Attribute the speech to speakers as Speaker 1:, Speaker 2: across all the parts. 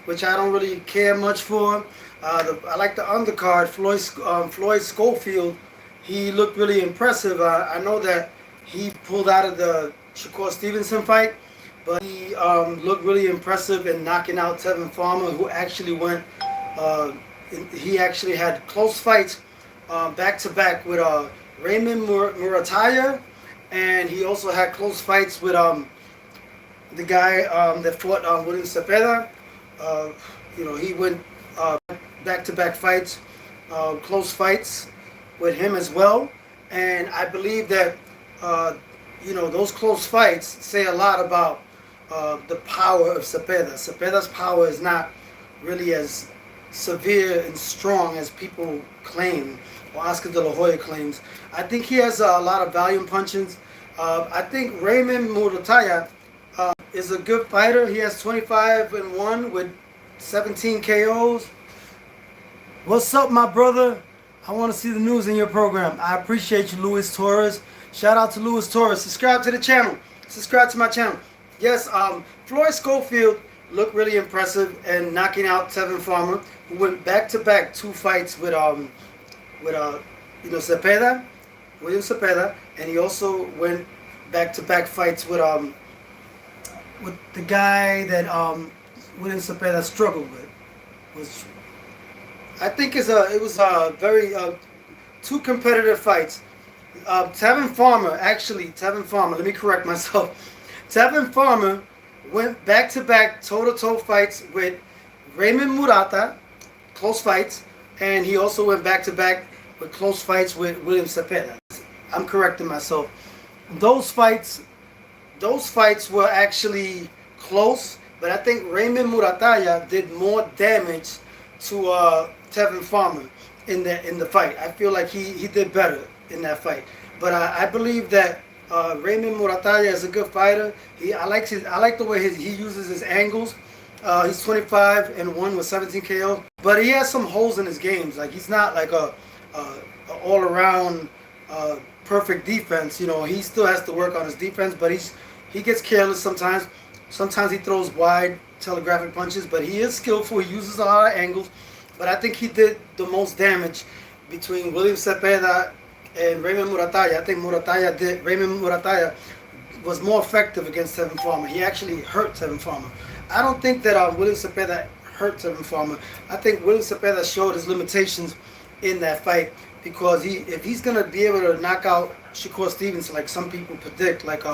Speaker 1: which I don't really care much for. I like the undercard, Floyd Schofield. He looked really impressive. I know that he pulled out of the Shakur Stevenson fight, but he looked really impressive in knocking out Tevin Farmer, who actually went. Uh, he actually had close fights back to back with Raymond Murataya, and he also had close fights with the guy that fought William Zepeda. He went back-to-back fights, close fights with him as well. And I believe that, those close fights say a lot about the power of Zepeda. Zepeda's power is not really as severe and strong as people claim, or Oscar De La Hoya claims. I think he has a lot of volume punches. I think Raymond Murataya is a good fighter. He has 25-1 with 17 KOs. What's up, my brother? I want to see the news in your program. I appreciate you, Luis Torres. Shout out to Luis Torres. Subscribe to the channel. Subscribe to my channel. Yes, Floyd Schofield looked really impressive and knocking out Tevin Farmer, who went back-to-back 2 fights with Zepeda, William Zepeda, and he also went back-to-back fights with the guy that William Zepeda struggled with. Was I think it was very 2 competitive fights. Tevin Farmer, let me correct myself. Tevin Farmer went back-to-back toe-to-toe fights with Raymond Murata, close fights, and he also went back-to-back with close fights with William Zepeda. I'm correcting myself. Those fights were actually close, but I think Raymond Murataya did more damage to Tevin Farmer in the fight. I feel like he did better in that fight. But I believe that Raymond Murataya is a good fighter. I like the way he uses his angles. He's 25-1 with 17 KO, but he has some holes in his games. Like, he's not like a all-around perfect defense. He still has to work on his defense, but he gets careless sometimes. Sometimes he throws wide telegraphic punches, but he is skillful. He uses a lot of angles. But I think he did the most damage between William Zepeda and Raymond Murataya. I think Raymond Murataya was more effective against Tevin Farmer. He actually hurt Tevin Farmer. I don't think that William Zepeda hurt Tevin Farmer. I think William Zepeda showed his limitations in that fight, because if he's going to be able to knock out Shakur Stevenson, like some people predict, like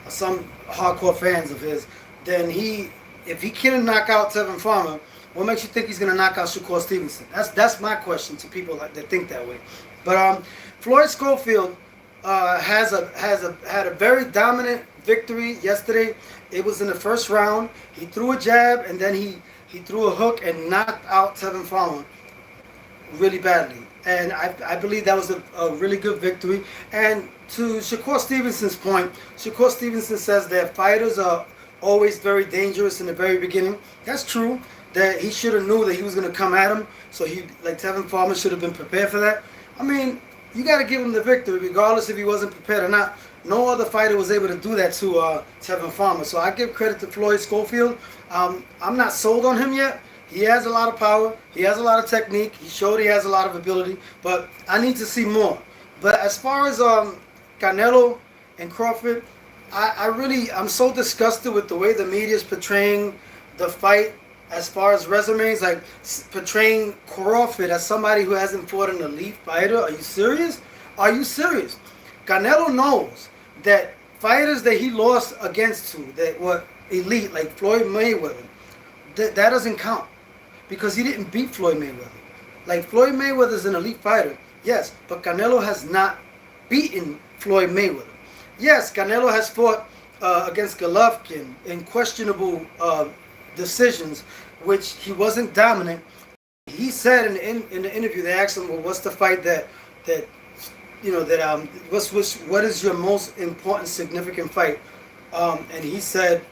Speaker 1: some hardcore fans of his, then if he can't knock out Tevin Farmer, what makes you think he's going to knock out Shakur Stevenson? That's my question to people that think that way. But Floyd Schofield had a very dominant victory yesterday. It was in the first round. He threw a jab, and then he threw a hook and knocked out Tevin Farmer really badly. And I believe that was a really good victory. And to Shakur Stevenson's point, Shakur Stevenson says that fighters are always very dangerous in the very beginning. That's true. That he should have knew that he was going to come at him. So Tevin Farmer should have been prepared for that. I mean, you got to give him the victory regardless if he wasn't prepared or not. No other fighter was able to do that to Tevin Farmer. So I give credit to Floyd Schofield. I'm not sold on him yet. He has a lot of power. He has a lot of technique. He showed he has a lot of ability. But I need to see more. But as far as Canelo and Crawford, I'm so disgusted with the way the media is portraying the fight as far as resumes, like portraying Crawford as somebody who hasn't fought an elite fighter. Are you serious? Are you serious? Canelo knows that fighters that he lost against that were elite, like Floyd Mayweather, that doesn't count, because he didn't beat Floyd Mayweather. Like, Floyd Mayweather is an elite fighter, yes, but Canelo has not beaten Floyd Mayweather. Yes, Canelo has fought against Golovkin in questionable decisions, which he wasn't dominant. He said in the interview, they asked him, well, what's the fight what is your most important significant fight? And he said,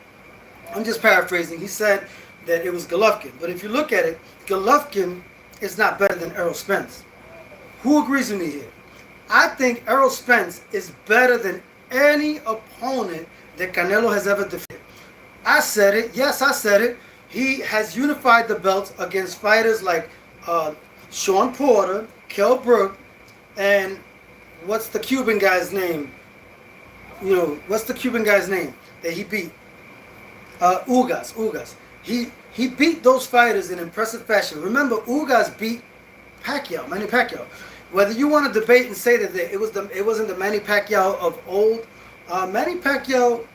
Speaker 1: I'm just paraphrasing, he said that it was Golovkin. But if you look at it, Golovkin is not better than Errol Spence. Who agrees with me here? I think Errol Spence is better than any opponent that Canelo has ever defeated. I said it. Yes, I said it. he has unified the belts against fighters like Sean Porter, Kell Brook, and what's the Cuban guy's name? What's the Cuban guy's name that he beat? Ugas. He beat those fighters in impressive fashion. Remember, Ugas beat Manny Pacquiao. Whether you want to debate and say that it wasn't the Manny Pacquiao of old, Manny Pacquiao,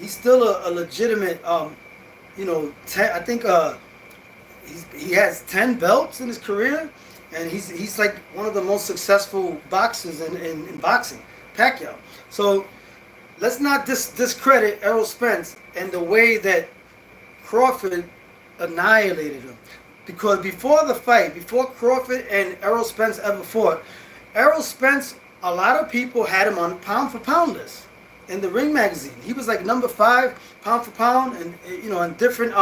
Speaker 1: he's still a legitimate. I think he has 10 belts in his career, and he's like one of the most successful boxers in boxing, Pacquiao. So let's not discredit Errol Spence and the way that Crawford annihilated him. Because before the fight, before Crawford and Errol Spence ever fought, Errol Spence, a lot of people had him on pound for pound list in the Ring magazine. He was like number 5 pound for pound, and in different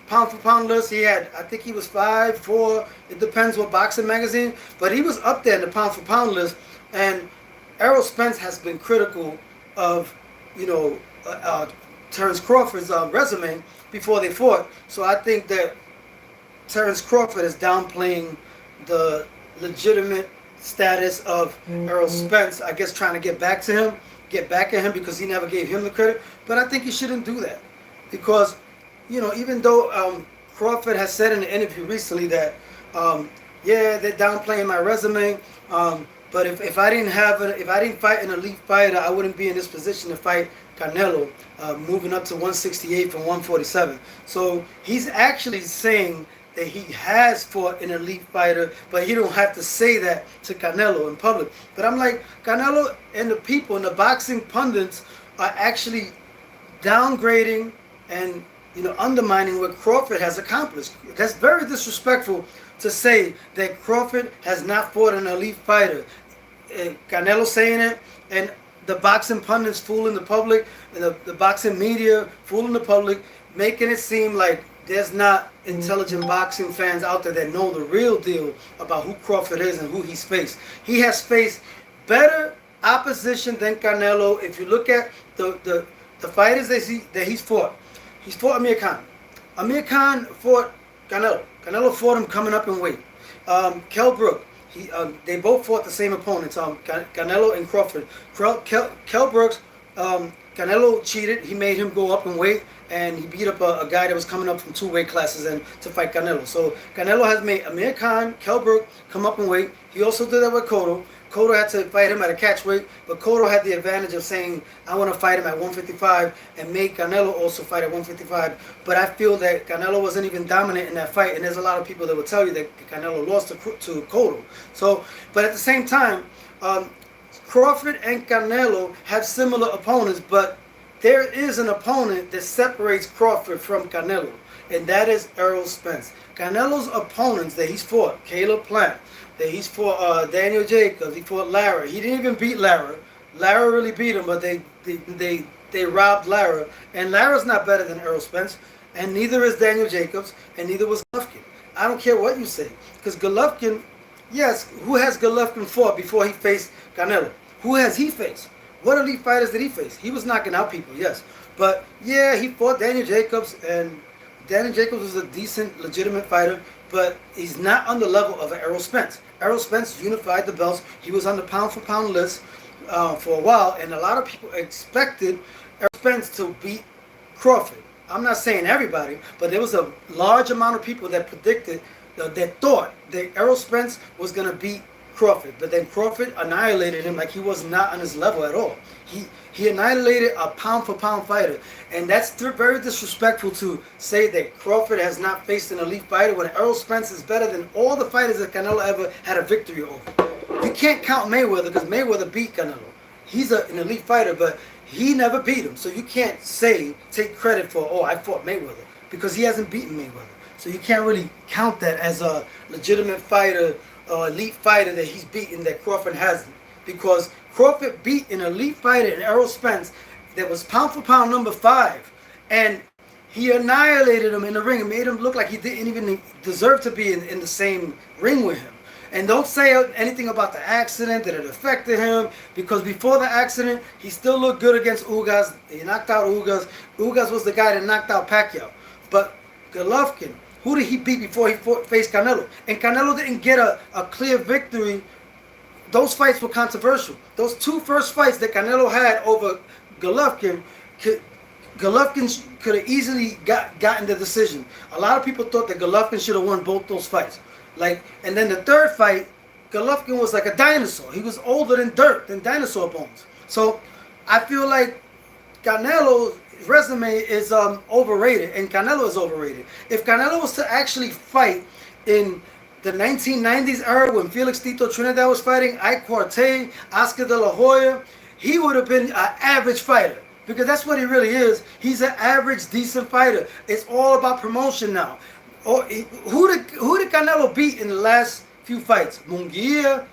Speaker 1: pound for pound lists. He had, I think he was 5, 4. It depends what boxing magazine, but he was up there in the pound for pound list. And Errol Spence has been critical of Terence Crawford's resume before they fought. So I think that Terence Crawford is downplaying the legitimate status of Errol Spence, I guess trying to get back at him because he never gave him the credit. But I think he shouldn't do that because, even though Crawford has said in an interview recently that, they're downplaying my resume, but if I didn't fight an elite fighter, I wouldn't be in this position to fight Canelo, moving up to 168 from 147. So he's actually saying that he has fought an elite fighter, but he don't have to say that to Canelo in public. But I'm like, Canelo and the people and the boxing pundits are actually downgrading and undermining what Crawford has accomplished. That's very disrespectful to say that Crawford has not fought an elite fighter. Canelo saying it, and the boxing pundits fooling the public, and the boxing media fooling the public, making it seem like there's not intelligent boxing fans out there that know the real deal about who Crawford is and who he's faced. He has faced better opposition than Canelo. If you look at the fighters that he's fought, he's fought Amir Khan. Amir Khan fought Canelo. Canelo fought him coming up in weight. Kell Brook, they both fought the same opponents, Canelo and Crawford. Kell Brooks, Canelo cheated. He made him go up in weight, and he beat up a guy that was coming up from 2 weight classes and to fight Canelo. So Canelo has made Amir Khan, Kell Brook come up in weight. He also did that with Cotto. Cotto had to fight him at a catch weight, but Cotto had the advantage of saying, I want to fight him at 155, and made Canelo also fight at 155. But I feel that Canelo wasn't even dominant in that fight, and there's a lot of people that will tell you that Canelo lost to Cotto. So, but at the same time, Crawford and Canelo have similar opponents, but there is an opponent that separates Crawford from Canelo, and that is Errol Spence. Canelo's opponents that he's fought, Caleb Plant, that he's fought Daniel Jacobs, he fought Lara. He didn't even beat Lara. Lara really beat him, but they robbed Lara. And Lara's not better than Errol Spence, and neither is Daniel Jacobs, and neither was Golovkin. I don't care what you say, because Golovkin, yes, who has Golovkin fought before he faced Canelo? Who has he faced? What elite fighters did he face? He was knocking out people, yes. But yeah, he fought Daniel Jacobs, and Daniel Jacobs was a decent, legitimate fighter, but he's not on the level of Errol Spence. Errol Spence unified the belts. He was on the pound-for-pound list for a while, and a lot of people expected Errol Spence to beat Crawford. I'm not saying everybody, but there was a large amount of people that predicted, that thought that Errol Spence was going to beat Crawford, but then Crawford annihilated him like he was not on his level at all. He annihilated a pound-for-pound fighter, and that's very disrespectful to say that Crawford has not faced an elite fighter when Errol Spence is better than all the fighters that Canelo ever had a victory over. You can't count Mayweather because Mayweather beat Canelo. He's an elite fighter, but he never beat him. So you can't take credit for, I fought Mayweather, because he hasn't beaten Mayweather. So you can't really count that as a legitimate fighter, elite fighter that he's beaten that Crawford hasn't. Because Crawford beat an elite fighter in Errol Spence that was pound for pound number 5, and he annihilated him in the ring and made him look like he didn't even deserve to be in the same ring with him. And don't say anything about the accident, that it affected him, because before the accident, he still looked good against Ugas. He knocked out Ugas. Ugas was the guy that knocked out Pacquiao. But Golovkin, who did he beat before he faced Canelo? And Canelo didn't get a clear victory. Those fights were controversial. Those two first fights that Canelo had over Golovkin, Golovkin could have easily gotten the decision. A lot of people thought that Golovkin should have won both those fights. And then the third fight, Golovkin was like a dinosaur. He was older than dirt, than dinosaur bones. So I feel like Canelo's resume is overrated, and Canelo is overrated. If Canelo was to actually fight in the 1990s era when Felix Tito Trinidad was fighting, Ike Quartey, Oscar De La Hoya, he would have been an average fighter. Because that's what he really is. He's an average, decent fighter. It's all about promotion now. Who did Canelo beat in the last few fights? Munguia,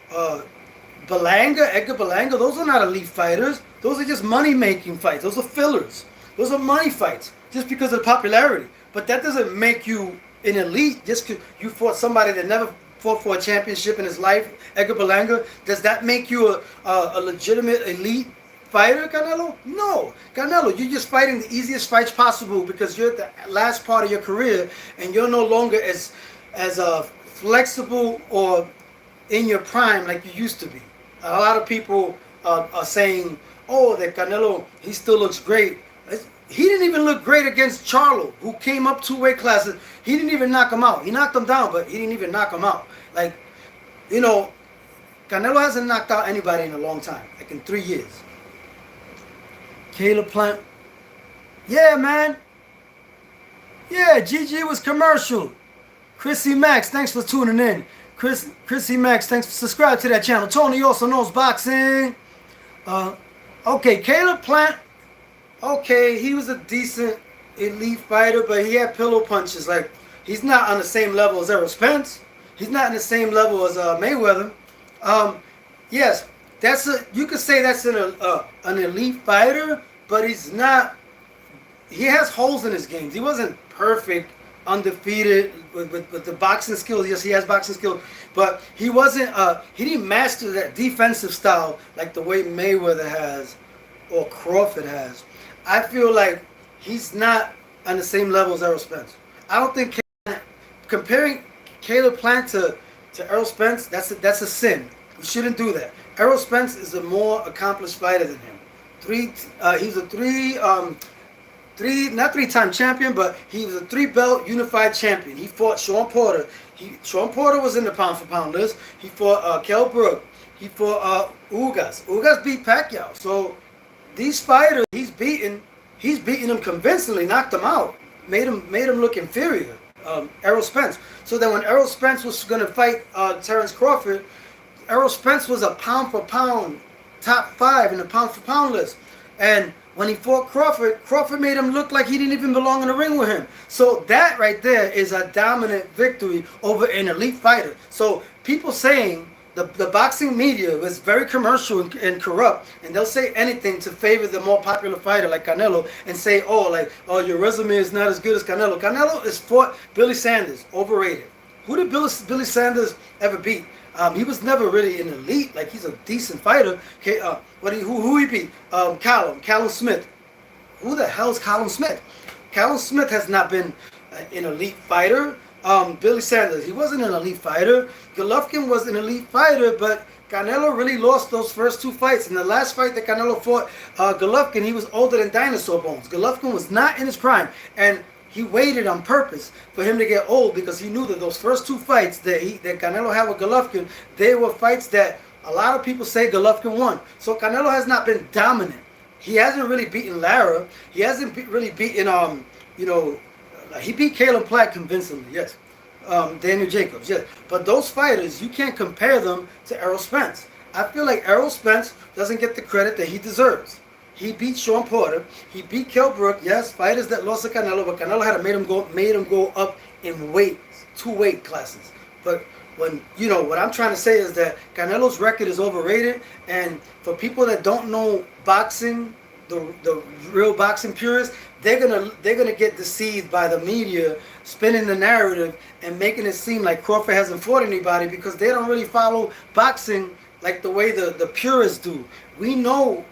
Speaker 1: Edgar Berlanga. Those are not elite fighters. Those are just money-making fights. Those are fillers. Those are money fights just because of popularity. But that doesn't make you an elite just because you fought somebody that never fought for a championship in his life, Edgar Berlanga. Does that make you a legitimate elite fighter, Canelo? No. Canelo, you're just fighting the easiest fights possible because you're at the last part of your career and you're no longer as flexible or in your prime like you used to be. A lot of people are saying, oh, that Canelo, he still looks great. He didn't even look great against Charlo, who came up 2 weight classes. He didn't even knock him out. He knocked him down, but he didn't even knock him out. Canelo hasn't knocked out anybody in a long time, like in 3 years. Caleb Plant. Yeah, man. Yeah, GG was commercial. Chrissy Max, thanks for tuning in. Chrissy Max, thanks for subscribing to that channel. Tony also knows boxing. Okay, Caleb Plant. Okay, he was a decent elite fighter, but he had pillow punches. Like, he's not on the same level as Errol Spence. He's not in the same level as Mayweather. Yes, you could say that's an elite fighter, but he's not. He has holes in his games. He wasn't perfect, undefeated with the boxing skills. Yes, he has boxing skills, but he wasn't. He didn't master that defensive style like the way Mayweather has or Crawford has. I feel like he's not on the same level as Errol Spence. I don't think comparing Caleb Plant to Errol Spence, that's a sin. You shouldn't do that. Errol Spence is a more accomplished fighter than him. He's a not three-time champion, but he was a 3-belt unified champion. He fought Sean Porter. Sean Porter was in the pound-for-pound list. He fought Kell Brook. He fought Ugas. Ugas beat Pacquiao. So these fighters, he's beaten them convincingly, knocked them out, made him look inferior. Errol Spence. So then when Errol Spence was going to fight Terence Crawford, Errol Spence was a pound-for-pound top 5 in the pound-for-pound list. And when he fought Crawford made him look like he didn't even belong in the ring with him. So that right there is a dominant victory over an elite fighter. So people saying the boxing media was very commercial and corrupt, and they'll say anything to favor the more popular fighter like Canelo and say, oh, your resume is not as good as Canelo. Canelo has fought Billy Sanders, overrated. Who did Billy Sanders ever beat? He was never really an elite. Like, he's a decent fighter. Okay, who he beat? Callum Smith. Who the hell is Callum Smith? Callum Smith has not been an elite fighter. Billy Sanders, he wasn't an elite fighter. Golovkin was an elite fighter, but Canelo really lost those first 2 fights. In the last fight that Canelo fought Golovkin, he was older than dinosaur bones. Golovkin was not in his prime, and he waited on purpose for him to get old because he knew that those first 2 fights that Canelo had with Golovkin, they were fights that a lot of people say Golovkin won. So Canelo has not been dominant. He hasn't really beaten Lara. He hasn't really beaten he beat Caleb Plant convincingly, yes. Daniel Jacobs, yes. But those fighters, you can't compare them to Errol Spence. I feel like Errol Spence doesn't get the credit that he deserves. He beat Sean Porter. He beat Kell Brook. Yes, fighters that lost to Canelo, but Canelo had made him go up in weight, 2 weight classes. But what I'm trying to say is that Canelo's record is overrated, and for people that don't know boxing, the real boxing purists, they're gonna get deceived by the media spinning the narrative and making it seem like Crawford hasn't fought anybody because they don't really follow boxing like the way the purists do. We know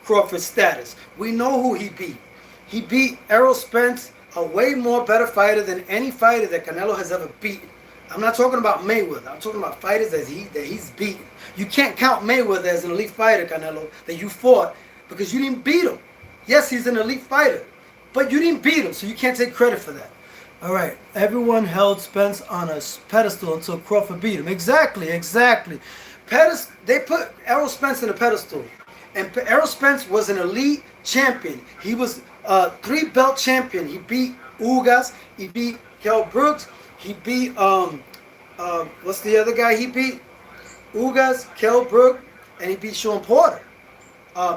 Speaker 1: Crawford's status. We know who he beat. He beat Errol Spence a way more better fighter than any fighter that Canelo has ever beaten. I'm not talking about Mayweather. I'm talking about fighters that he's beaten. You can't count Mayweather as an elite fighter, Canelo, that you fought because you didn't beat him. Yes, he's an elite fighter, but you didn't beat him, so you can't take credit for that. All right, everyone held Spence on a pedestal until Crawford beat him. Exactly. They put Errol Spence in a pedestal, and Errol Spence was an elite champion. He was a 3-belt champion. He beat Ugas. He beat Kell Brooks. He beat what's the other guy he beat? Ugas, Kell Brooks, and he beat Sean Porter.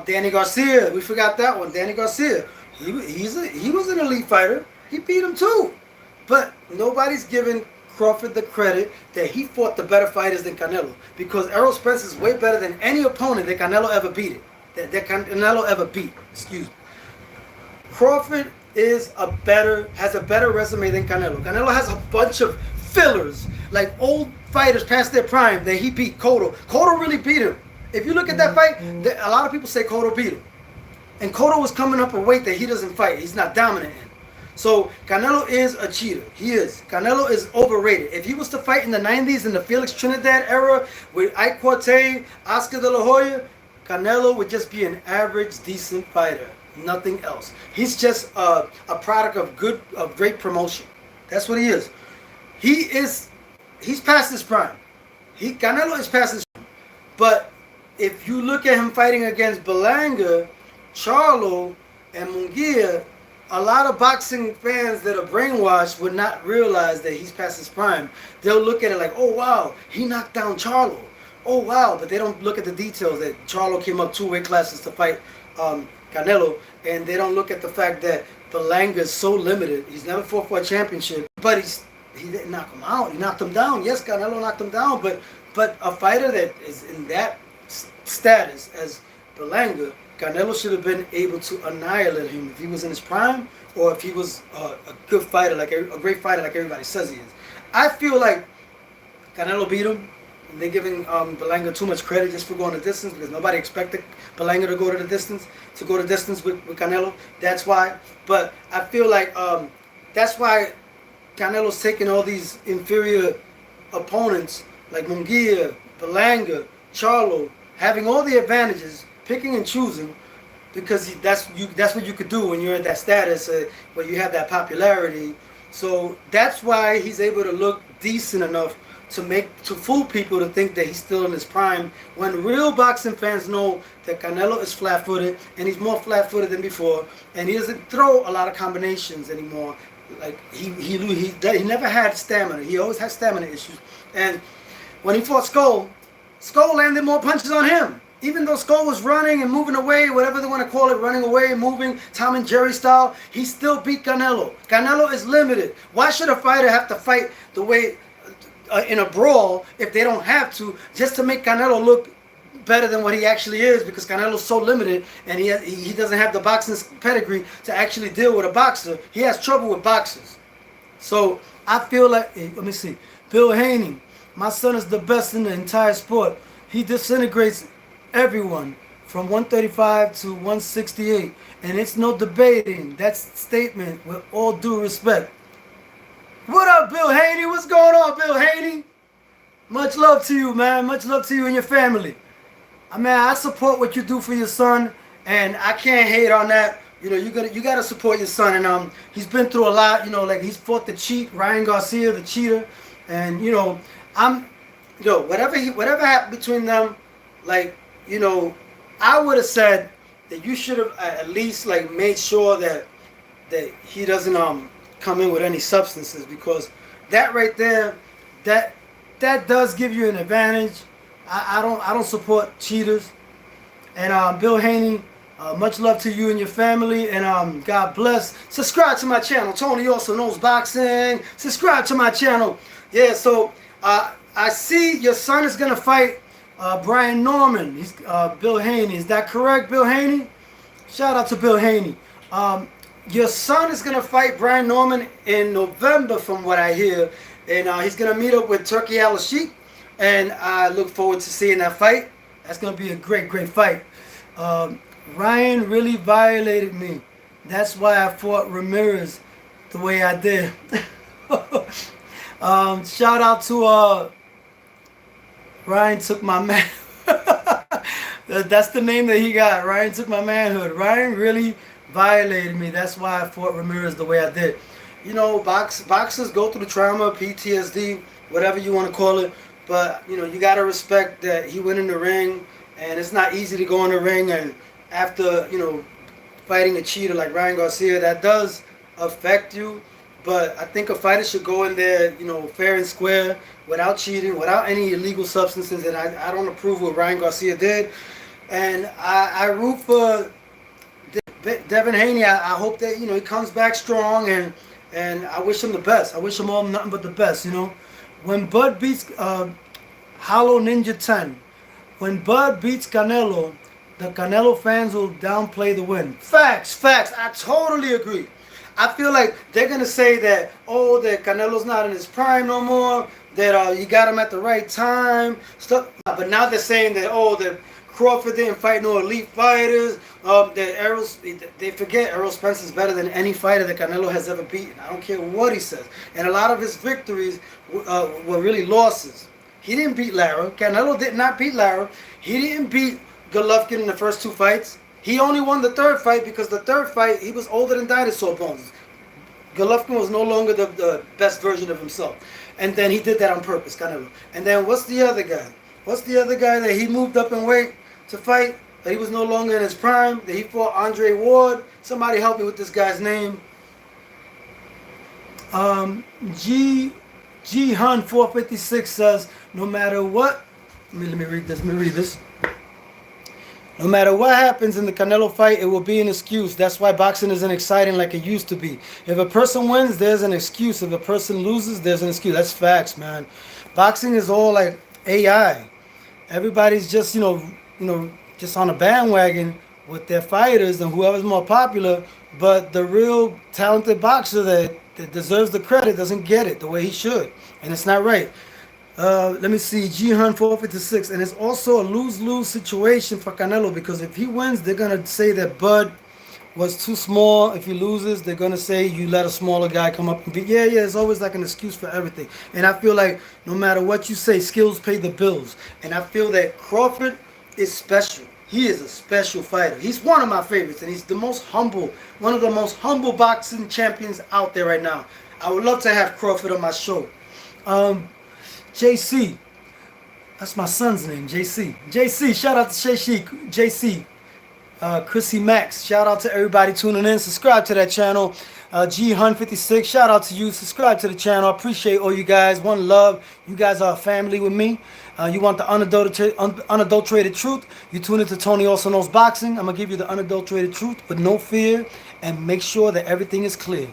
Speaker 1: Danny Garcia, we forgot that one. Danny Garcia, he was an elite fighter. He beat him too. But nobody's giving Crawford the credit that he fought the better fighters than Canelo, because Errol Spence is way better than any opponent that Canelo ever beat. Canelo ever beat. Excuse me. Crawford has a better resume than Canelo. Canelo has a bunch of fillers, like old fighters past their prime that he beat. Cotto really beat him. If you look at that fight, a lot of people say Cotto beat him, and Cotto was coming up a weight that he doesn't fight. He's not dominant in. So Canelo is a cheater. He is. Canelo is overrated. If he was to fight in the 90s in the Felix Trinidad era with Ike Quartey, Oscar De La Hoya, Canelo would just be an average, decent fighter. Nothing else. He's just a product of great promotion. That's what he is. He's past his prime. Canelo is past his prime. But if you look at him fighting against Berlanga, Charlo, and Munguia, a lot of boxing fans that are brainwashed would not realize that he's past his prime. They'll look at it like, oh wow, he knocked down Charlo. Oh wow, but they don't look at the details that Charlo came up 2 weight classes to fight Canelo, and they don't look at the fact that Berlanga is so limited. He's never fought for a championship, but he didn't knock him out. He knocked him down. Yes, Canelo knocked him down, but a fighter that is in that status as Berlanga, Canelo should have been able to annihilate him if he was in his prime, or if he was a good fighter, like a great fighter, like everybody says he is. I feel like Canelo beat him. And they're giving Berlanga too much credit just for going the distance, because nobody expected Berlanga to go the distance with Canelo. That's why. But I feel like that's why Canelo's taking all these inferior opponents like Munguia, Berlanga, Charlo, having all the advantages, picking and choosing, because that's what you could do when you're at that status, where you have that popularity. So that's why he's able to look decent enough to fool people to think that he's still in his prime, when real boxing fans know that Canelo is flat-footed, and he's more flat-footed than before, and he doesn't throw a lot of combinations anymore. Like he never had stamina. He always had stamina issues. And when he fought Skull landed more punches on him. Even though Skull was running and moving away, whatever they want to call it, running away, moving, Tom and Jerry style, he still beat Canelo. Canelo is limited. Why should a fighter have to fight the way in a brawl if they don't have to, just to make Canelo look better than what he actually is, because Canelo's so limited and he doesn't have the boxing pedigree to actually deal with a boxer. He has trouble with boxers. So I feel like, let me see, Bill Haney, my son is the best in the entire sport. He disintegrates everyone from 135 to 168, and it's no debating that statement, with all due respect. What up, Bill Haney? What's going on, Bill Haney? Much love to you, man. Much love to you and your family. I mean, I support what you do for your son, and I can't hate on that. You know, you gotta support your son, and he's been through a lot. You know, like he's fought the cheat, Ryan Garcia, the cheater, and you know, whatever happened between them, like, you know, I would have said that you should have at least like made sure that he doesn't come in with any substances, because that right there, that does give you an advantage. I don't support cheaters. And Bill Haney, much love to you and your family, and God bless. Subscribe to my channel. Tony also knows boxing. Subscribe to my channel. Yeah, so I see your son is gonna fight Brian Norman. He's Bill Haney. Is that correct, Bill Haney? Shout out to Bill Haney. Your son is going to fight Brian Norman in November, from what I hear. And he's going to meet up with Turkey Al-Sheikh. And I look forward to seeing that fight. That's going to be a great, great fight. Ryan really violated me. That's why I fought Ramirez. the way I did. Shout out to Ryan took my man. That's the name that he got. Ryan took my manhood. Ryan really violated me. That's why I fought Ramirez the way I did. You know, boxers go through the trauma, PTSD, whatever you want to call it. But, you know, you got to respect that he went in the ring, and it's not easy to go in the ring. And after, you know, fighting a cheater like Ryan Garcia, that does affect you. But I think a fighter should go in there, you know, fair and square, without cheating, without any illegal substances. And I don't approve what Ryan Garcia did. And I root for Devin Haney. I hope that, you know, he comes back strong, and I wish him the best. I wish him all nothing but the best, you know. When Bud beats Hollow Ninja 10, when Bud beats Canelo, the Canelo fans will downplay the win. Facts. I totally agree. I feel like they're going to say that, oh, that Canelo's not in his prime no more, that you got him at the right time, stuff. But now they're saying that, oh, that Crawford didn't fight no elite fighters, they forget Errol Spence is better than any fighter that Canelo has ever beaten. I don't care what he says. And a lot of his victories were really losses. He didn't beat Lara. Canelo did not beat Lara. He didn't beat Golovkin in the first two fights. He only won the third fight because the third fight, he was older than Dinosaur Bones. Golovkin was no longer the best version of himself. And then he did that on purpose, Canelo. And then what's the other guy? What's the other guy that he moved up in weight to fight? That he was no longer in his prime? That he fought Andre Ward? Somebody help me with this guy's name. G Hun 456 says, no matter what, let me read this. No matter what happens in the Canelo fight, it will be an excuse. That's why boxing isn't exciting like it used to be. If a person wins, there's an excuse. If a person loses, there's an excuse. That's facts, man. Boxing is all like AI. Everybody's just, you know, just on a bandwagon with their fighters and whoever's more popular. But the real talented boxer that deserves the credit doesn't get it the way he should. And it's not right. Let me see, G-Hun 456, and it's also a lose-lose situation for Canelo, because if he wins, they're going to say that Bud was too small. If he loses, they're going to say you let a smaller guy come up and beat. Yeah, it's always like an excuse for everything. And I feel like no matter what you say, skills pay the bills. And I feel that Crawford is special. He is a special fighter. He's one of my favorites, and he's the most humble, one of the most humble boxing champions out there right now. I would love to have Crawford on my show. JC, that's my son's name, JC, shout out to JC, Chrissy Max, shout out to everybody tuning in. Subscribe to that channel. G-Hun56, shout out to you. Subscribe to the channel. I appreciate all you guys. One love. You guys are a family with me. You want the unadulterated truth? You tune into Tony Also Knows Boxing. I'm going to give you the unadulterated truth with no fear, and make sure that everything is clear.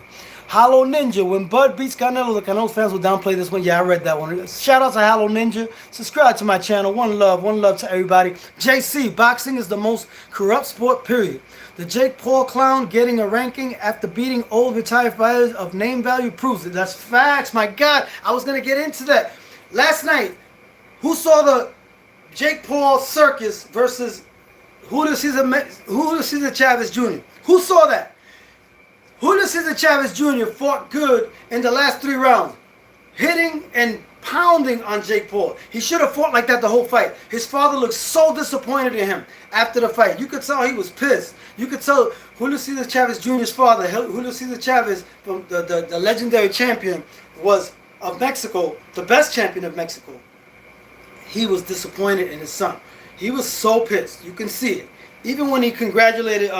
Speaker 1: Hollow Ninja, when Bud beats Canelo, the Canelo fans will downplay this one. Yeah, I read that one. Shout out to Hollow Ninja. Subscribe to my channel. One love to everybody. JC, boxing is the most corrupt sport, period. The Jake Paul clown getting a ranking after beating old retired fighters of name value proves it. That's facts. My God, I was going to get into that. Last night, who saw the Jake Paul circus versus Julio Cesar Chavez Jr.? Who saw that? Julio Cesar Chavez Jr. fought good in the last 3 rounds, hitting and pounding on Jake Paul. He should have fought like that the whole fight. His father looked so disappointed in him after the fight. You could tell he was pissed. You could tell Julio Cesar Chavez Jr.'s father, Julio Cesar Chavez, the legendary champion was of Mexico, the best champion of Mexico. He was disappointed in his son. He was so pissed. You can see it. Even when he congratulated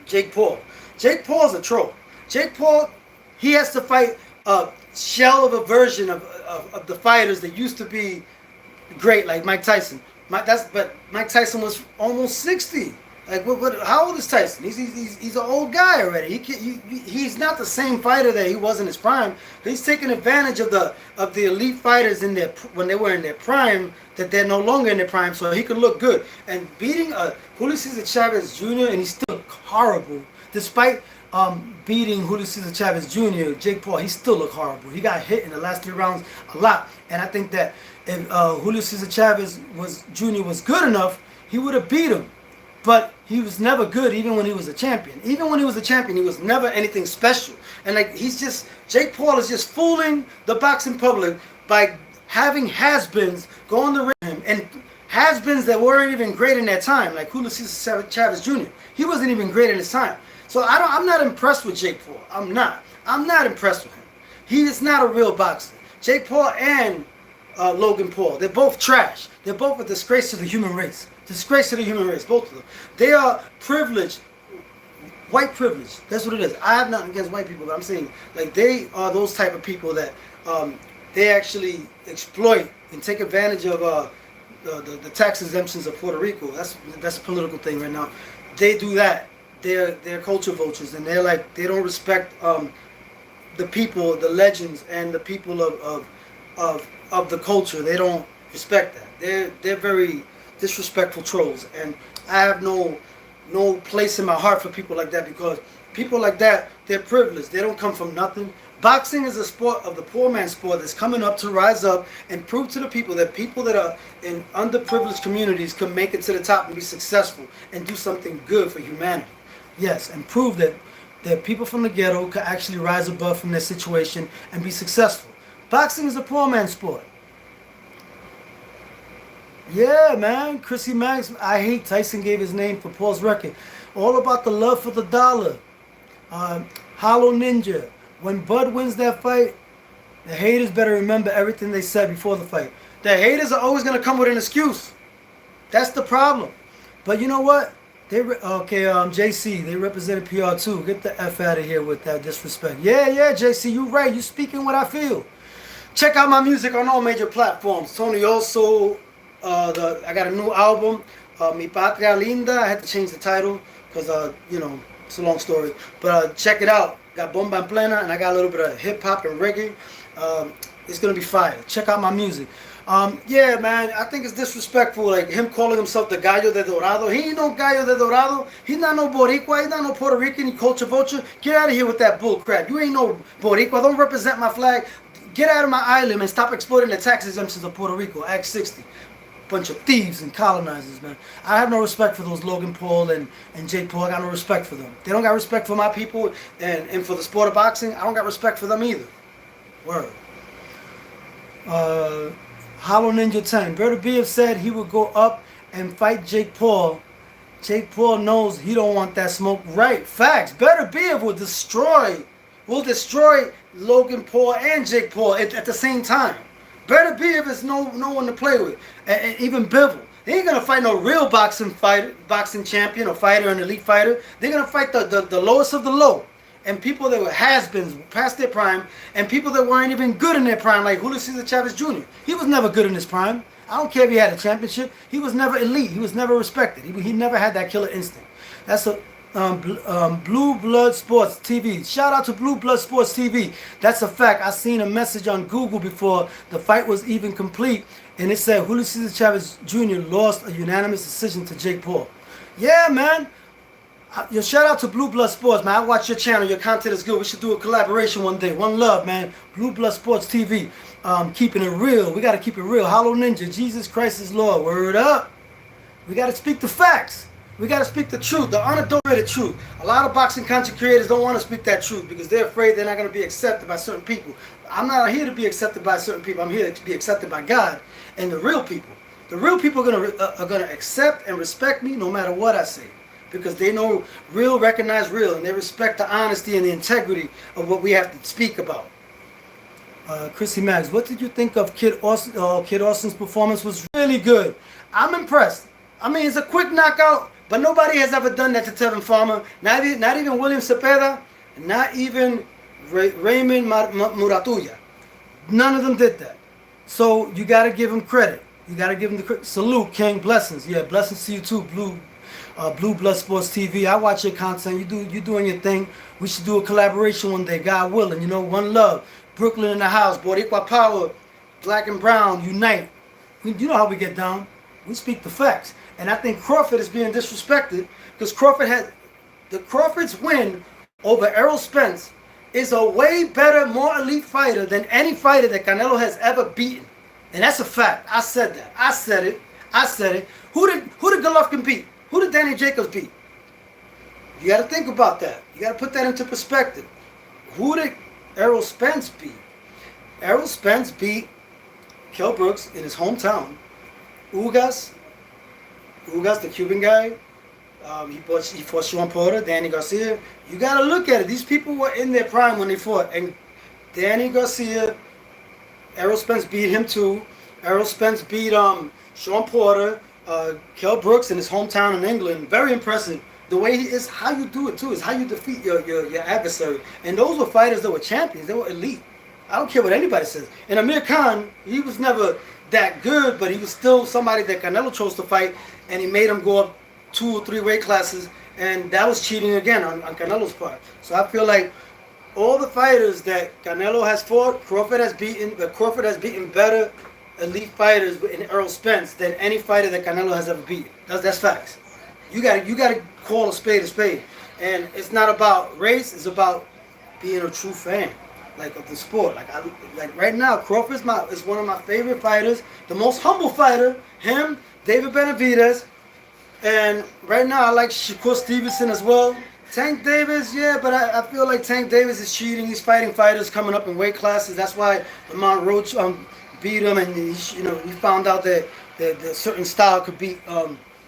Speaker 1: Jake Paul. Jake Paul's a troll. Jake Paul, he has to fight a shell of a version of the fighters that used to be great, like Mike Tyson. But Mike Tyson was almost 60. Like, how old is Tyson? He's an old guy already. He's not the same fighter that he was in his prime. He's taking advantage of the elite fighters when they were in their prime, that they're no longer in their prime, so he could look good. And beating Julio Cesar Chavez Jr., and he still looked horrible. Despite beating Julio Cesar Chavez Jr., Jake Paul, he still looked horrible. He got hit in the last 3 rounds a lot. And I think that if Julio Cesar Chavez Jr. was good enough, he would have beat him. But he was never good even when he was a champion. Even when he was a champion, he was never anything special. And like Jake Paul is just fooling the boxing public by having has-beens go on the ring with him, and has-beens that weren't even great in their time, like Julio Cesar Chavez Jr. He wasn't even great in his time. So I'm not impressed with Jake Paul. I'm not impressed with him. He is not a real boxer. Jake Paul and Logan Paul, they're both trash. They're both a disgrace to the human race. Disgrace to the human race, both of them. They are privileged. White privilege. That's what it is. I have nothing against white people, but I'm saying like they are those type of people that they actually exploit and take advantage of the tax exemptions of Puerto Rico. That's a political thing right now. They do that. They're culture vultures, and they don't respect the people, the legends, and the people of the culture. They don't respect that. They're very disrespectful trolls, and I have no place in my heart for people like that, because people like that, they're privileged. They don't come from nothing. Boxing is a sport of the poor man's sport that's coming up to rise up and prove to the people that are in underprivileged communities can make it to the top and be successful and do something good for humanity. Yes, and prove that people from the ghetto can actually rise above from their situation and be successful. Boxing is a poor man's sport. Yeah, man. Chrissy Max, I hate Tyson gave his name for Paul's record. All about the love for the dollar. Hollow Ninja. When Bud wins that fight, the haters better remember everything they said before the fight. The haters are always going to come with an excuse. That's the problem. But you know what? JC, they represented PR too. Get the F out of here with that disrespect. Yeah, JC, you right. You speaking what I feel. Check out my music on all major platforms. Tony also... I got a new album, Mi Patria Linda. I had to change the title because, it's a long story. But check it out. Got Bomba en Plena, and I got a little bit of hip-hop and reggae. It's going to be fire. Check out my music. Yeah, man, I think it's disrespectful, like him calling himself the Gallo de Dorado. He ain't no Gallo de Dorado. He's not no Boricua. He's not no Puerto Rican. He culture vulture. Get out of here with that bull crap. You ain't no Boricua. Don't represent my flag. Get out of my island and stop exploiting the tax exemptions of Puerto Rico. Act 60. Bunch of thieves and colonizers, man. I have no respect for those Logan Paul and Jake Paul. I got no respect for them. They don't got respect for my people and for the sport of boxing. I don't got respect for them either. Word. Hollow Ninja 10. Berta B have said he would go up and fight Jake Paul. Jake Paul knows he don't want that smoke. Right. Facts. Berta B will destroy Logan Paul and Jake Paul at the same time. Better be if it's no one to play with. And even Bivol. They ain't gonna fight no real boxing champion or fighter, an elite fighter. They're gonna fight the lowest of the low. And people that were has-beens past their prime, and people that weren't even good in their prime, like Julio Cesar Chavez Jr. He was never good in his prime. I don't care if he had a championship. He was never elite. He was never respected. He never had that killer instinct. That's a Blue Blood Sports TV. Shout out to Blue Blood Sports TV. That's a fact. I seen a message on Google before the fight was even complete, and it said Julio Cesar Chavez Jr. lost a unanimous decision to Jake Paul. Yeah, man. Shout out to Blue Blood Sports, man. I watch your channel. Your content is good. We should do a collaboration one day. One love, man. Blue Blood Sports TV. Keeping it real. We got to keep it real. Hollow Ninja. Jesus Christ is Lord. Word up. We got to speak the facts. We got to speak the truth, the unadulterated truth. A lot of boxing content creators don't want to speak that truth because they're afraid they're not going to be accepted by certain people. I'm not here to be accepted by certain people. I'm here to be accepted by God and the real people. The real people are going to accept and respect me no matter what I say, because they know real recognize real, and they respect the honesty and the integrity of what we have to speak about. Chrissy Max, what did you think of Kid Austin? Kid Austin's performance was really good. I'm impressed. I mean, it's a quick knockout. But nobody has ever done that to Tevin Farmer. Not even William Zepeda, not even Raymond Muratuya. None of them did that. So you got to give him credit. You got to give him the credit. Salute, King. Blessings. Yeah, blessings to you too, Blue Blood Sports TV. I watch your content. You doing your thing. We should do a collaboration one day, God willing. You know, one love. Brooklyn in the house. Boricua power. Black and brown. Unite. You know how we get down. We speak the facts. And I think Crawford is being disrespected because Crawford's win over Errol Spence is a way better, more elite fighter than any fighter that Canelo has ever beaten. And that's a fact. I said that. I said it. Who did Golovkin beat? Who did Danny Jacobs beat? You got to think about that. You got to put that into perspective. Who did Errol Spence beat? Errol Spence beat Kell Brooks in his hometown. Ugas, the Cuban guy. He fought Sean Porter, Danny Garcia. You got to look at it. These people were in their prime when they fought. And Danny Garcia, Errol Spence beat him too. Errol Spence beat Sean Porter, Kell Brooks in his hometown in England. Very impressive. The way is how you do it too. Is how you defeat your adversary. And those were fighters that were champions. They were elite. I don't care what anybody says. And Amir Khan, he was never that good, but he was still somebody that Canelo chose to fight, and he made him go up 2 or 3 weight classes, and that was cheating again on Canelo's part. So I feel like all the fighters that Canelo has fought, Crawford has beaten better elite fighters in Errol Spence than any fighter that Canelo has ever beaten. That's facts. You gotta call a spade, and it's not about race. It's about being a true fan, like, of the sport. Like right now, Crawford is one of my favorite fighters, the most humble fighter. Him, David Benavidez, and right now I like Shakur Stevenson as well. Tank Davis, yeah, but I feel like Tank Davis is cheating. He's fighting fighters coming up in weight classes. That's why Lamont Roach beat him, and we found out that certain style could beat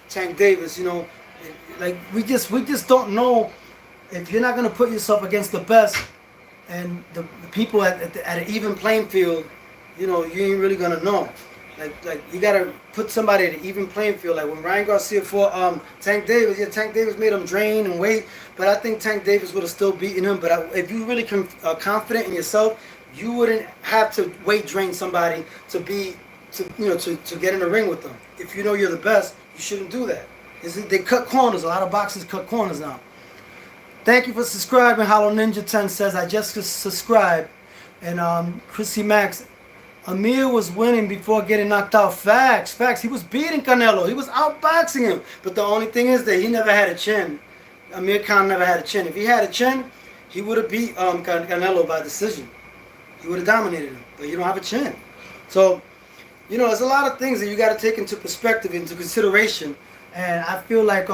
Speaker 1: Tank Davis. Like we just don't know. If you're not gonna put yourself against the best and the people at an even playing field, you ain't really gonna know. Like you gotta put somebody at an even playing field. Like when Ryan Garcia fought Tank Davis, Tank Davis made him drain and wait, but I think Tank Davis would have still beaten him. But if you really confident in yourself, you wouldn't have to weight drain somebody to get in the ring with them. If you know you're the best, you shouldn't do that. They cut corners. A lot of boxers cut corners now. Thank you for subscribing. Hollow Ninja 10 says, I just subscribed. And Chrissy Max, Amir was winning before getting knocked out. Facts. He was beating Canelo. He was outboxing him. But the only thing is that he never had a chin. Amir Khan never had a chin. If he had a chin, he would have beat Canelo by decision. He would have dominated him. But you don't have a chin. So, there's a lot of things that you got to take into perspective, into consideration. And I feel like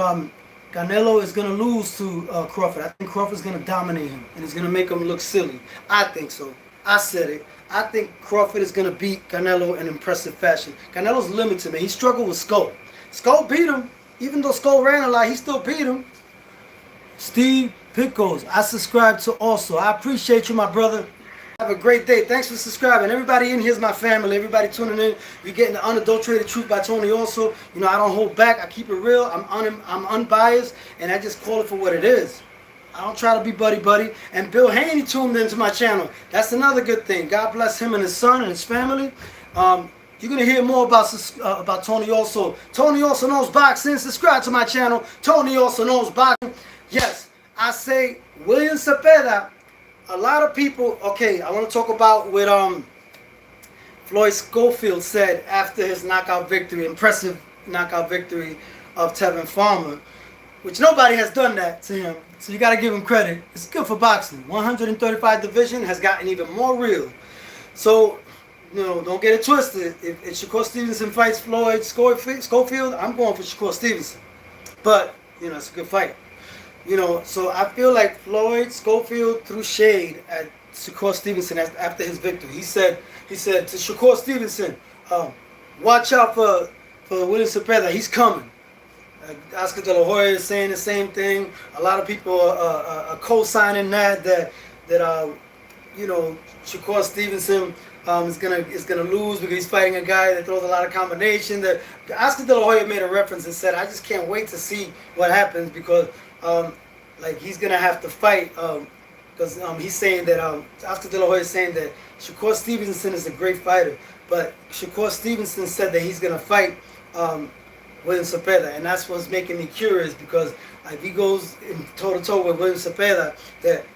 Speaker 1: Canelo is going to lose to Crawford. I think Crawford's going to dominate him, and he's going to make him look silly. I think so. I said it. I think Crawford is going to beat Canelo in impressive fashion. Canelo's limited, man. He struggled with Skull. Skull beat him. Even though Skull ran a lot, he still beat him. Steve Pickles, I subscribe to also. I appreciate you, my brother. Have a great day. Thanks for subscribing. Everybody in here is my family. Everybody tuning in. You're getting the unadulterated truth by Tony also. I don't hold back. I keep it real. I'm unbiased, and I just call it for what it is. I don't try to be buddy. And Bill Haney tuned into my channel. That's another good thing. God bless him and his son and his family. You're going to hear more about Tony also. Tony also knows boxing. Subscribe to my channel. Tony also knows boxing. Yes, I say William Zepeda. A lot of people, okay, I want to talk about what Floyd Schofield said after his knockout victory, impressive knockout victory of Tevin Farmer, which nobody has done that to him. So you got to give him credit. It's good for boxing. 135 division has gotten even more real. So, don't get it twisted. If Shakur Stevenson fights Floyd Schofield, I'm going for Shakur Stevenson. But, it's a good fight. So I feel like Floyd Schofield threw shade at Shakur Stevenson after his victory. He said to Shakur Stevenson, watch out for William Zepeda. He's coming. Oscar De La Hoya is saying the same thing. A lot of people are co-signing that Shakur Stevenson is gonna lose because he's fighting a guy that throws a lot of combination. That Oscar De La Hoya made a reference and said, I just can't wait to see what happens because he's gonna have to fight because he's saying that Oscar De La Hoya is saying that Shakur Stevenson is a great fighter, but Shakur Stevenson said that he's gonna fight William Zepeda, and that's what's making me curious because if he goes toe to toe with William Zepeda, that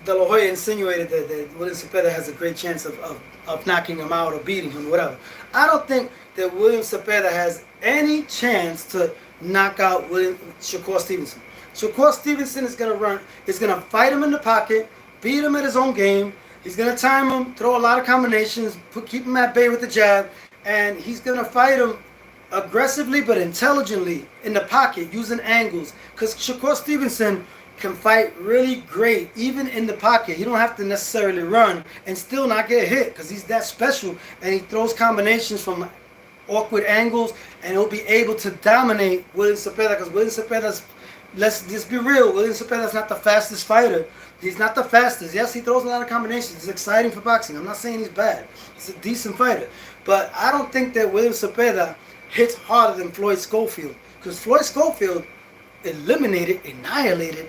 Speaker 1: De La Hoya insinuated that William Zepeda has a great chance of knocking him out or beating him, whatever. I don't think that William Zepeda has any chance to knock out Shakur Stevenson. Shakur Stevenson is gonna fight him in the pocket, beat him at his own game. He's gonna time him, throw a lot of combinations, keep him at bay with the jab, and he's gonna fight him aggressively but intelligently in the pocket using angles. Because Shakur Stevenson can fight really great, even in the pocket. He don't have to necessarily run and still not get hit because he's that special. And he throws combinations from awkward angles, and he'll be able to dominate William Zepeda because William Zepeda's, let's just be real, William Zepeda's not the fastest fighter. He's not the fastest. Yes, he throws a lot of combinations. It's exciting for boxing. I'm not saying he's bad. He's a decent fighter. But I don't think that William Zepeda hits harder than Floyd Schofield. Because Floyd Schofield annihilated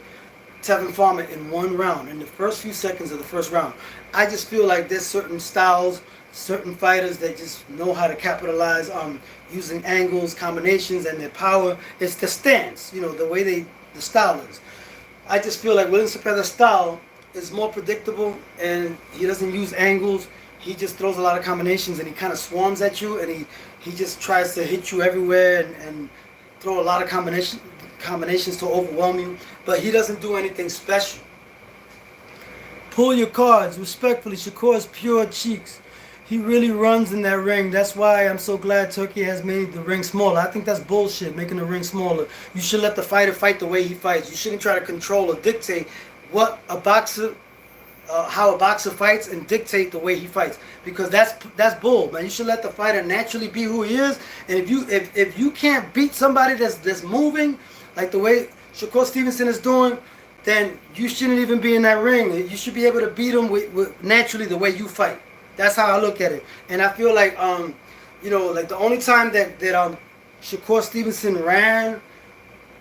Speaker 1: Tevin Farmer in one round, in the first few seconds of the first round. I just feel like there's certain styles, certain fighters that just know how to capitalize on using angles, combinations, and their power. It's the stance, you know, the way the style is. I just feel like William Zepeda's style is more predictable, and he doesn't use angles. He just throws a lot of combinations, and he kind of swarms at you, and he just tries to hit you everywhere and throw a lot of combinations to overwhelm you. But he doesn't do anything special. Pull your cards. Respectfully, Shakur's pure cheeks. He really runs in that ring. That's why I'm so glad Turkey has made the ring smaller. I think that's bullshit, making the ring smaller. You should let the fighter fight the way he fights. You shouldn't try to control or dictate what a boxer, how a boxer fights, and dictate the way he fights. Because that's bull, man. You should let the fighter naturally be who he is. And if you can't beat somebody that's moving like the way Shakur Stevenson is doing, then you shouldn't even be in that ring. You should be able to beat him with naturally the way you fight. That's how I look at it. And I feel like, you know, like the only time that Shakur Stevenson ran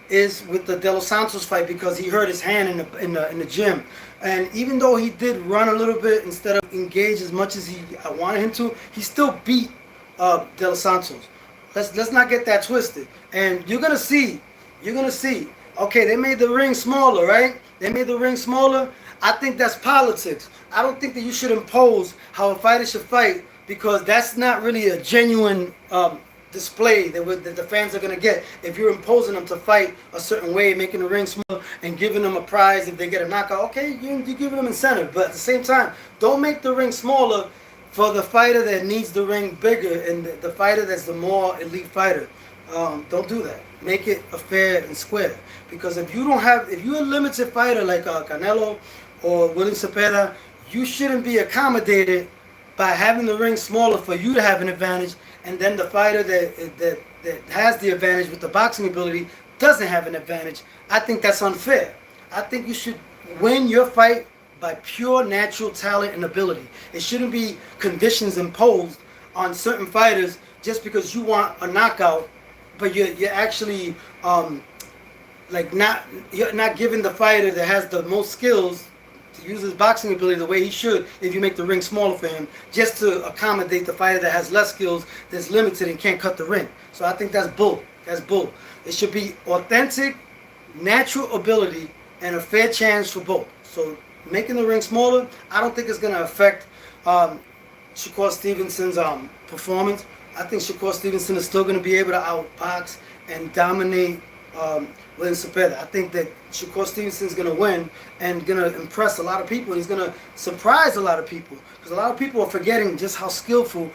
Speaker 1: is with the De Los Santos fight because he hurt his hand in the gym. And even though he did run a little bit instead of engage as much as I wanted him to, he still beat De Los Santos. Let's not get that twisted. And you're gonna see. Okay, they made the ring smaller, right? They made the ring smaller. I think that's politics. I don't think that you should impose how a fighter should fight because that's not really a genuine display that the fans are going to get. If you're imposing them to fight a certain way, making the ring smaller and giving them a prize if they get a knockout, okay, you're giving them incentive. But at the same time, don't make the ring smaller for the fighter that needs the ring bigger and the fighter that's the more elite fighter. Don't do that. Make it a fair and square. Because if you're a limited fighter like Canelo or William Zepeda, you shouldn't be accommodated by having the ring smaller for you to have an advantage, and then the fighter that has the advantage with the boxing ability doesn't have an advantage. I think that's unfair. I think you should win your fight by pure natural talent and ability. It shouldn't be conditions imposed on certain fighters just because you want a knockout, but you're actually you're not giving the fighter that has the most skills to use his boxing ability the way he should if you make the ring smaller for him, just to accommodate the fighter that has less skills, that's limited and can't cut the ring. So I think that's bull. That's bull. It should be authentic, natural ability, and a fair chance for both. So making the ring smaller, I don't think it's going to affect Shakur Stevenson's performance. I think Shakur Stevenson is still going to be able to outbox and dominate William Zepeda. I think that Shakur Stevenson is going to win and going to impress a lot of people. He's going to surprise a lot of people because a lot of people are forgetting just how skillful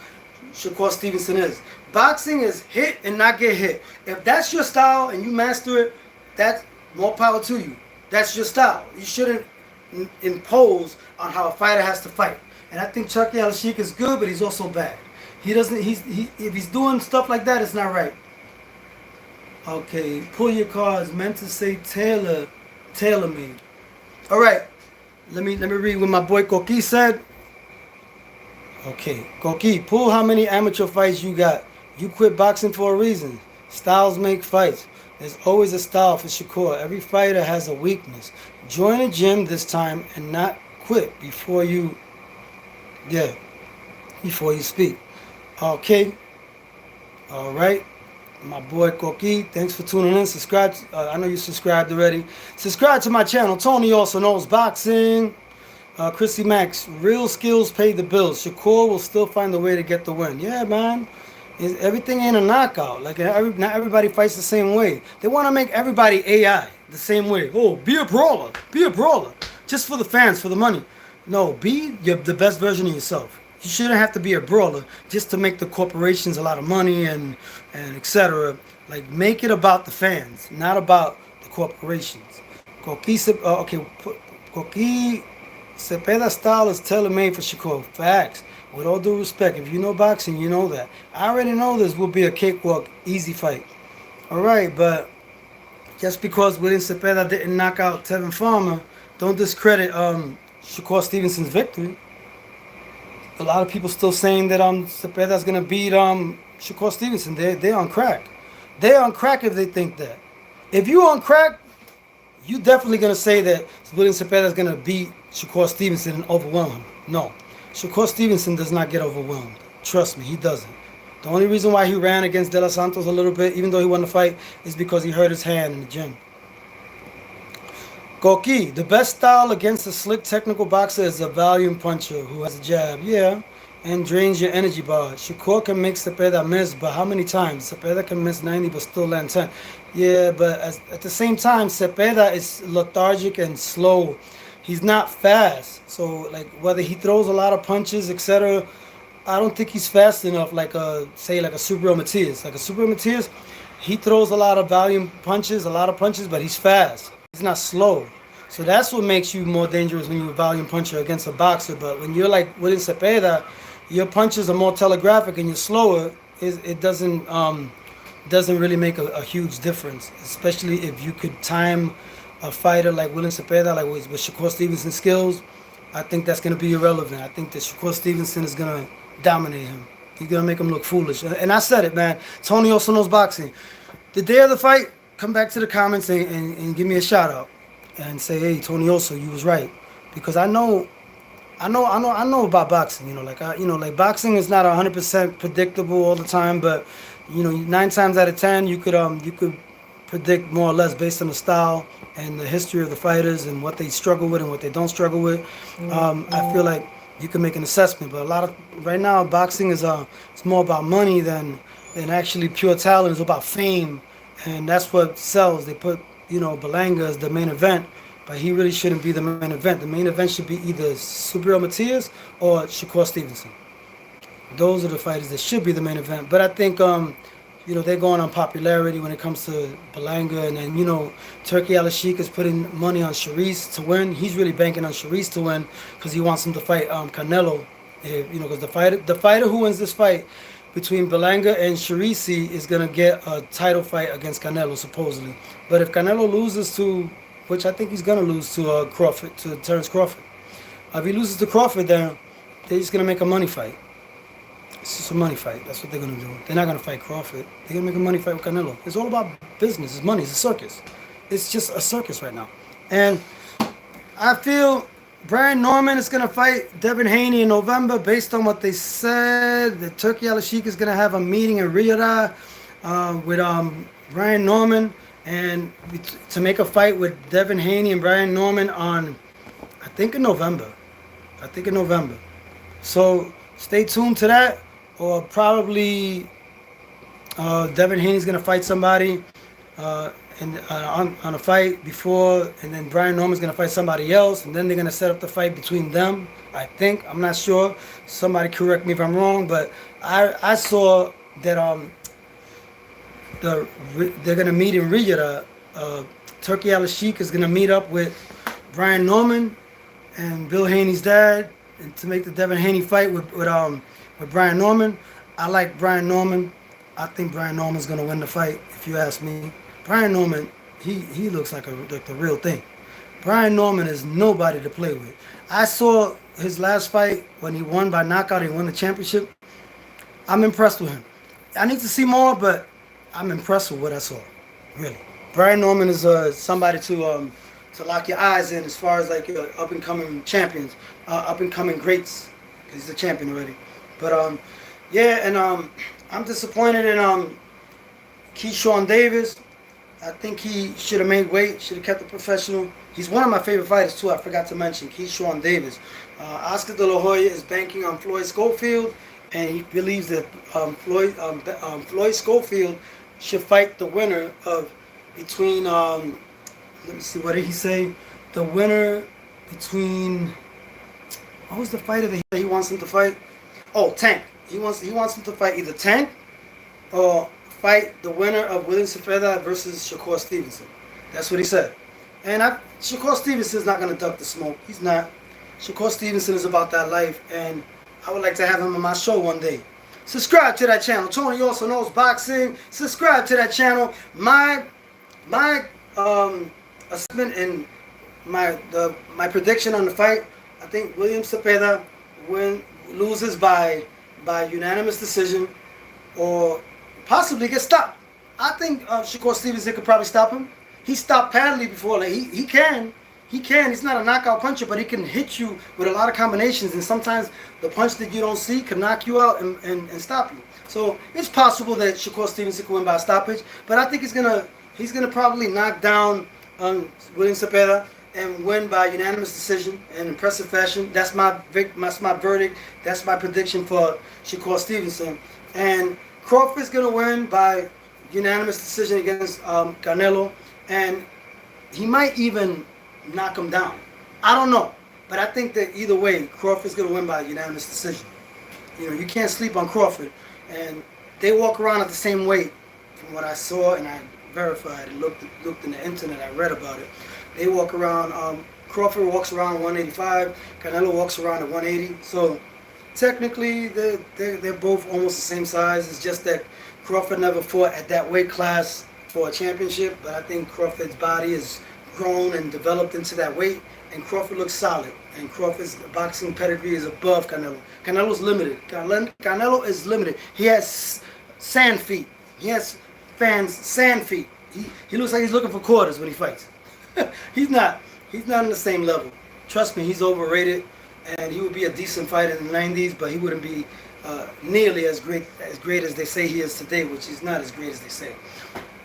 Speaker 1: Shakur Stevenson is. Boxing is hit and not get hit. If that's your style and you master it, that's more power to you. That's your style. You shouldn't impose on how a fighter has to fight. And I think Chucky Al-Sheikh is good, but he's also bad. If he's doing stuff like that, it's not right. Okay, pull your cards. Meant to say tailor-made. All right, let me read what my boy Koki said. Okay, Koki, pull how many amateur fights you got. You quit boxing for a reason. Styles make fights. There's always a style for Shakur. Every fighter has a weakness. Join a gym this time and not quit before you speak. Okay. All right. My boy Koki, thanks for tuning in. Subscribe. I know you subscribed already. Subscribe to my channel. Tony also knows boxing. Chrissy Max, real skills pay the bills. Shakur will still find a way to get the win. Yeah, man. Everything ain't a knockout. Like not everybody fights the same way. They want to make everybody AI the same way. Oh, be a brawler. Be a brawler. Just for the fans, for the money. No, be the best version of yourself. You shouldn't have to be a brawler just to make the corporations a lot of money and etc. Like, make it about the fans, not about the corporations. Coqui Zepeda style is tailor made for Shakur. Facts. With all due respect, if you know boxing, you know that. I already know this will be a cakewalk, easy fight. All right, but just because William Zepeda didn't knock out Tevin Farmer, don't discredit Shakur Stevenson's victory. A lot of people still saying that Zepeda's gonna beat Shakur Stevenson. They're on crack. They're on crack if they think that. If you on crack, you definitely gonna say that William Zepeda is gonna beat Shakur Stevenson and overwhelm him. No, Shakur Stevenson does not get overwhelmed. Trust me, he doesn't. The only reason why he ran against De Los Santos a little bit, even though he won the fight, is because he hurt his hand in the gym. Goki, the best style against a slick technical boxer is a volume puncher who has a jab, yeah, and drains your energy bar. Shakur can make Zepeda miss, but how many times? Zepeda can miss 90 but still land 10. Yeah, but at the same time, Zepeda is lethargic and slow. He's not fast. So, like, whether he throws a lot of punches, etc., I don't think he's fast enough like say like a Super Matias. Like a Super Matias, he throws a lot of volume punches, but he's fast. He's not slow. So that's what makes you more dangerous when you're a volume puncher against a boxer. But when you're like William Zepeda, your punches are more telegraphic and you're slower. It doesn't really make a huge difference, especially if you could time a fighter like William Zepeda, like with Shakur Stevenson's skills. I think that's going to be irrelevant. I think that Shakur Stevenson is going to dominate him. He's going to make him look foolish. And I said it, man. Tony also knows boxing. The day of the fight, come back to the comments and give me a shout out and say, hey, Tony Oso, you was right, because I know about boxing. Like boxing is not 100% predictable all the time, but 9 times out of 10 you could predict more or less based on the style and the history of the fighters and what they struggle with and what they don't struggle with. I feel like you can make an assessment, but right now boxing is it's more about money than actually pure talent. It's about fame. And that's what sells. They put, Belanga as the main event, but he really shouldn't be the main event. The main event should be either Subriel Matias or Shakur Stevenson. Those are the fighters that should be the main event. But I think, they're going on popularity when it comes to Belanga. And then, Turkey Al-Sheikh is putting money on Sharice to win. He's really banking on Sharice to win because he wants him to fight Canelo. Because the fighter who wins this fight between Belanga and Sharice is going to get a title fight against Canelo, supposedly. But if Canelo loses to, which I think he's going to lose to Crawford, to Terence Crawford. If he loses to Crawford, then they're just going to make a money fight. It's just a money fight. That's what they're going to do. They're not going to fight Crawford. They're going to make a money fight with Canelo. It's all about business. It's money. It's a circus. It's just a circus right now. And I feel Brian Norman is going to fight Devin Haney in November based on what they said. The Turkey Al-Sheikh is going to have a meeting in Riyadh with Brian Norman and to make a fight with Devin Haney and Brian Norman on, I think in November. So stay tuned to that, or probably Devin Haney's going to fight somebody on a fight before, and then Brian Norman's going to fight somebody else, and then they're going to set up the fight between them, I think. I'm not sure. Somebody correct me if I'm wrong, but I saw that they're going to meet in Riyadh. Turkey Al-Sheikh is going to meet up with Brian Norman and Bill Haney's dad, and to make the Devin Haney fight with Brian Norman. I like Brian Norman. I think Brian Norman's going to win the fight, if you ask me. Brian Norman, he looks like the real thing. Brian Norman is nobody to play with. I saw his last fight when he won by knockout. He won the championship. I'm impressed with him. I need to see more, but I'm impressed with what I saw. Really, Brian Norman is somebody to lock your eyes in as far as like up and coming champions, up and coming greats. He's a champion already. But I'm disappointed in Keyshawn Davis. I think he should have made weight, should have kept it professional. He's one of my favorite fighters too. I forgot to mention Keyshawn Davis. Oscar De La Hoya is banking on Floyd Schofield, and he believes that Floyd Schofield should fight the winner of between. Let me see, what did he say? The winner between. What was the fighter that he wants him to fight? Oh, Tank. He wants him to fight either Tank or fight the winner of William Zepeda versus Shakur Stevenson. That's what he said. And Shakur Stevenson is not going to duck the smoke. He's not. Shakur Stevenson is about that life, and I would like to have him on my show one day. Subscribe to that channel. Tony also knows boxing. Subscribe to that channel. My assessment and my prediction on the fight. I think William Zepeda loses by unanimous decision, or possibly gets stopped. I think Shakur Stevenson could probably stop him. He stopped Padley before. Like, he can. He's not a knockout puncher, but he can hit you with a lot of combinations, and sometimes the punch that you don't see can knock you out and stop you. So it's possible that Shakur Stevenson can win by a stoppage, but I think he's gonna probably knock down William Zepeda and win by unanimous decision in impressive fashion. That's my verdict. That's my prediction for Shakur Stevenson. And Crawford's gonna win by unanimous decision against Canelo, and he might even knock him down. I don't know, but I think that either way, Crawford's gonna win by unanimous decision. You know, you can't sleep on Crawford, and they walk around at the same weight, from what I saw and I verified and looked in the internet. I read about it. They walk around. Crawford walks around 185. Canelo walks around at 180. So technically, they're both almost the same size. It's just that Crawford never fought at that weight class for a championship, but I think Crawford's body is grown and developed into that weight, and Crawford looks solid, and Crawford's boxing pedigree is above Canelo. Canelo's limited. Canelo is limited. He has sand feet. He has sand feet. He looks like he's looking for quarters when he fights. He's not on the same level. Trust me, he's overrated, and he would be a decent fighter in the 90s, but he wouldn't be nearly as great as they say he is today, which he's not as great as they say.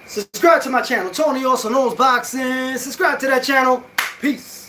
Speaker 1: Subscribe to my channel. Tony also knows boxing. Subscribe to that channel. Peace.